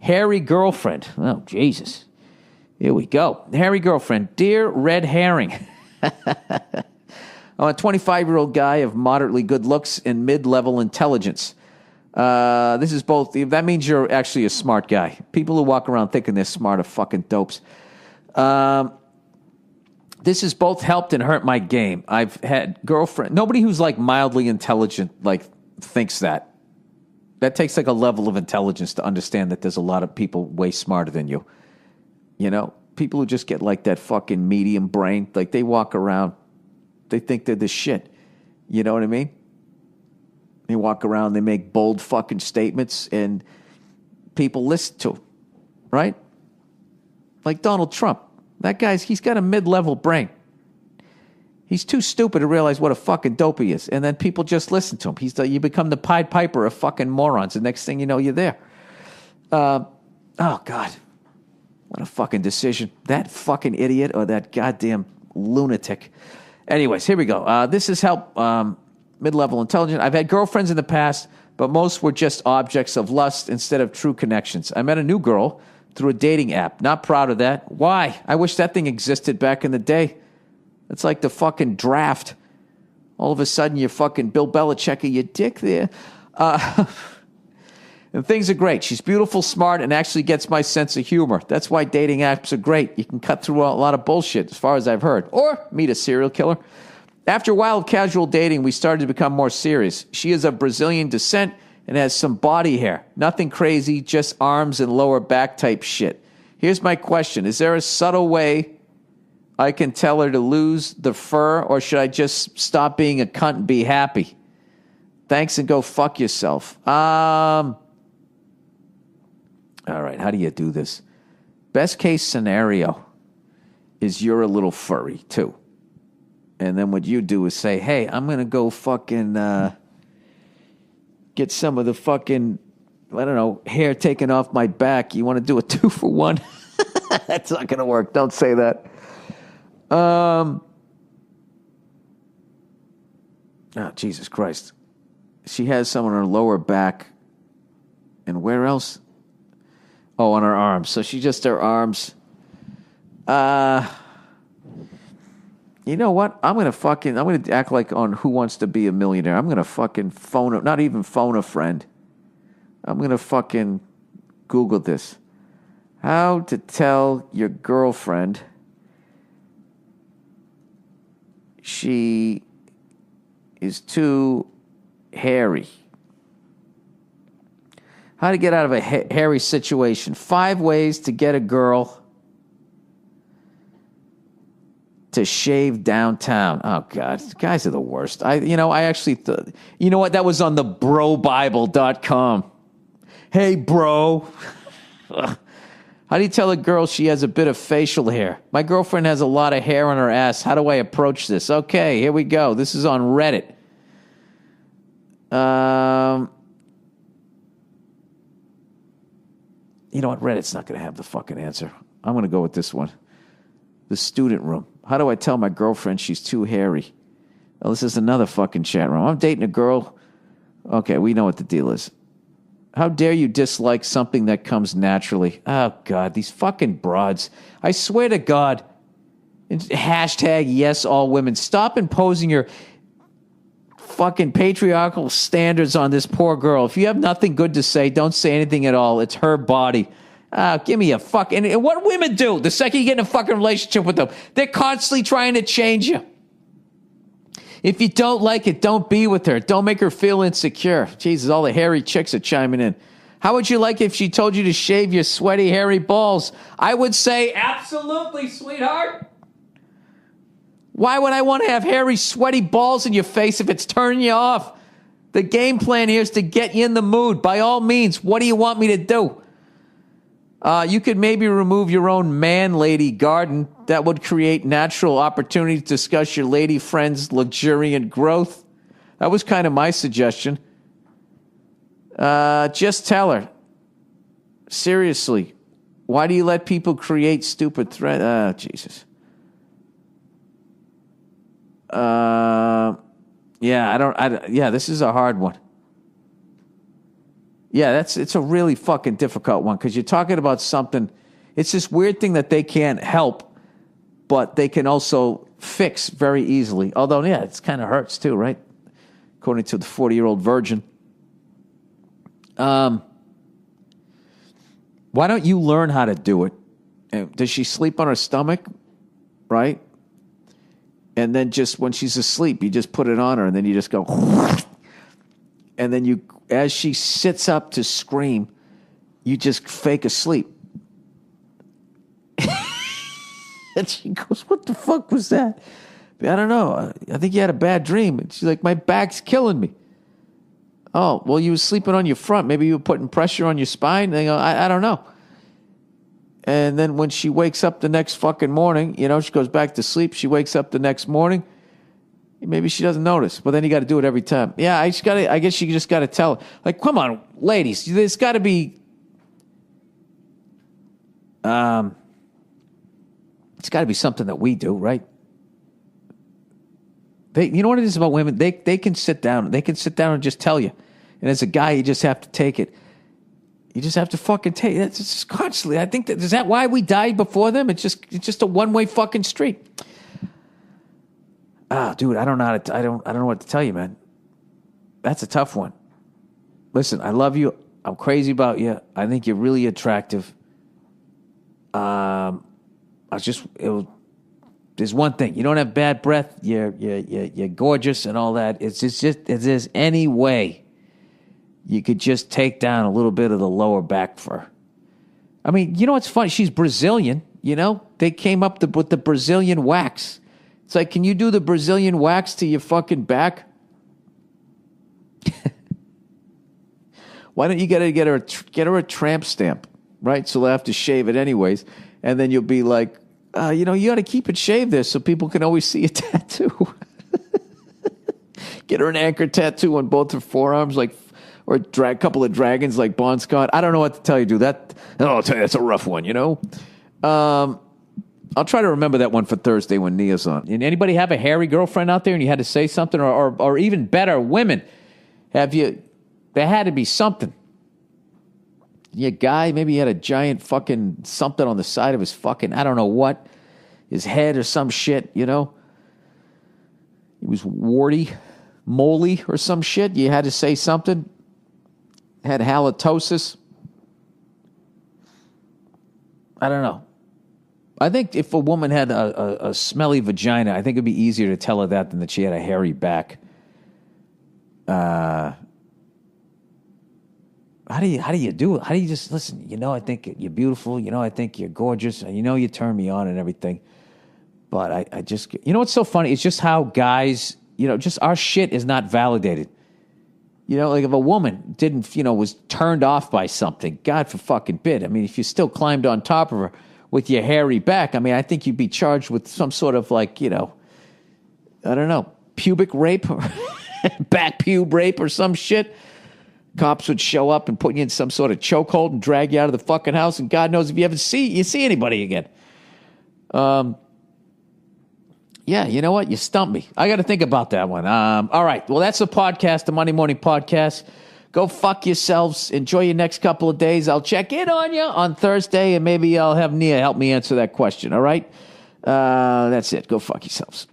hairy girlfriend. Oh, Jesus. Here we go. Hairy girlfriend. Dear Red Herring. I'm a 25-year-old guy of moderately good looks and mid-level intelligence. This is both. That means you're actually a smart guy. People who walk around thinking they're smart are fucking dopes. This has both helped and hurt my game. I've had girlfriend. Nobody who's like mildly intelligent like thinks that. That takes like a level of intelligence to understand that there's a lot of people way smarter than you. You know, people who just get like that fucking medium brain, like they walk around, they think they're the shit. You know what I mean? They walk around, they make bold fucking statements, and people listen to them, right? Like Donald Trump. That guy's, he's got a mid-level brain. He's too stupid to realize what a fucking dope he is, and then people just listen to him. You become the Pied Piper of fucking morons, and next thing you know, you're there. Oh, God. What a fucking decision. That fucking idiot or that goddamn lunatic. Anyways, here we go. This has helped mid-level intelligence. I've had girlfriends in the past, but most were just objects of lust instead of true connections. I met a new girl through a dating app. Not proud of that. Why? I wish that thing existed back in the day. It's like the fucking draft. All of a sudden, you're fucking Bill Belichick of your dick there. And things are great. She's beautiful, smart, and actually gets my sense of humor. That's why dating apps are great. You can cut through a lot of bullshit, as far as I've heard. Or meet a serial killer. After a while of casual dating, we started to become more serious. She is of Brazilian descent and has some body hair. Nothing crazy, just arms and lower back type shit. Here's my question. Is there a subtle way I can tell her to lose the fur, or should I just stop being a cunt and be happy? Thanks and go fuck yourself. All right, how do you do this? Best case scenario is you're a little furry, too. And then what you do is say, hey, I'm going to go fucking get some of the fucking, I don't know, hair taken off my back. You want to do a 2-for-1? That's not going to work. Don't say that. Oh, Jesus Christ. She has some on her lower back. And where else? Oh, on her arms. So she just, her arms. You know what? I'm going to act like on Who Wants to Be a Millionaire. I'm going to fucking not even phone a friend. I'm going to fucking Google this. How to tell your girlfriend she is too hairy. How to get out of a hairy situation. 5 ways to get a girl to shave downtown. Oh, God. Guys are the worst. I actually thought, you know what? That was on the brobible.com. Hey, bro. How do you tell a girl she has a bit of facial hair? My girlfriend has a lot of hair on her ass. How do I approach this? Okay, here we go. This is on Reddit. You know what? Reddit's not going to have the fucking answer. I'm going to go with this one. The student room. How do I tell my girlfriend she's too hairy? Oh, this is another fucking chat room. I'm dating a girl. Okay, we know what the deal is. How dare you dislike something that comes naturally? Oh, God, these fucking broads. I swear to God. Hashtag yes, all women. Stop imposing your fucking patriarchal standards on this poor girl. If you have nothing good to say, don't say anything at all. It's her body. Give me a fuck. And what women do, the second you get in a fucking relationship with them, they're constantly trying to change you. If you don't like it, don't be with her. Don't make her feel insecure. Jesus, all the hairy chicks are chiming in. How would you like it if she told you to shave your sweaty, hairy balls? I would say, absolutely, sweetheart. Why would I want to have hairy, sweaty balls in your face if it's turning you off? The game plan here is to get you in the mood. By all means, what do you want me to do? You could maybe remove your own man-lady garden. That would create natural opportunity to discuss your lady friend's luxuriant growth. That was kind of my suggestion. Just tell her. Seriously, why do you let people create stupid threats? Jesus. Yeah, this is a hard one. Yeah, it's a really fucking difficult one because you're talking about something. It's this weird thing that they can't help, but they can also fix very easily. Although, yeah, it kind of hurts too, right? According to the 40-year-old virgin. Why don't you learn how to do it? Does she sleep on her stomach? Right? And then just when she's asleep, you just put it on her, and then you just go, and then you, as she sits up to scream, you just fake asleep. And she goes, what the fuck was that? I don't know. I think you had a bad dream. And she's like, my back's killing me. Oh, well, you were sleeping on your front. Maybe you were putting pressure on your spine. And they go, I don't know. And then when she wakes up the next fucking morning, she goes back to sleep. She wakes up the next morning. Maybe she doesn't notice. But then you got to do it every time. Yeah, I guess you just got to tell her. Like, come on, ladies. There's got to be... it's got to be something that we do, right? You know what it is about women? They can sit down. They can sit down and just tell you. And as a guy, you just have to take it. You just have to fucking take it. It's just constantly. I think is that why we died before them? It's just a one-way fucking street. Dude, I don't know what to tell you, man. That's a tough one. Listen, I love you. I'm crazy about you. I think you're really attractive. There's one thing. You don't have bad breath. You're gorgeous and all that. It's just if there's any way you could just take down a little bit of the lower back fur. I mean, you know what's funny? She's Brazilian, They came up with the Brazilian wax. It's like, can you do the Brazilian wax to your fucking back? Why don't you get her a tramp stamp, right? So they'll have to shave it anyways. And then you'll be like, you got to keep it shaved there so people can always see a tattoo. Get her an anchor tattoo on both her forearms, or a couple of dragons like Bon Scott. I don't know what to tell you, dude. I'll tell you, that's a rough one, I'll try to remember that one for Thursday when Nia's on. And anybody have a hairy girlfriend out there and you had to say something? Or even better, women, there had to be something. Your guy, maybe he had a giant fucking something on the side of his fucking, I don't know what, his head or some shit, He was warty, moly or some shit. You had to say something. Had halitosis. I don't know. I think if a woman had a smelly vagina, I think it'd be easier to tell her that than that she had a hairy back. How do you do it? How do you just listen? I think you're beautiful. I think you're gorgeous. And you turn me on and everything. But I just, what's so funny? It's just how guys, just our shit is not validated. Like if a woman didn't, was turned off by something, God for fucking bid. I mean, if you still climbed on top of her with your hairy back, I mean, I think you'd be charged with some sort of I don't know, pubic rape or back pube rape or some shit. Cops would show up and put you in some sort of chokehold and drag you out of the fucking house, and God knows if you ever see anybody again. Yeah, you know what? You stumped me. I got to think about that one. All right. Well, that's the podcast, the Monday Morning Podcast. Go fuck yourselves. Enjoy your next couple of days. I'll check in on you on Thursday, and maybe I'll have Nia help me answer that question. All right? That's it. Go fuck yourselves.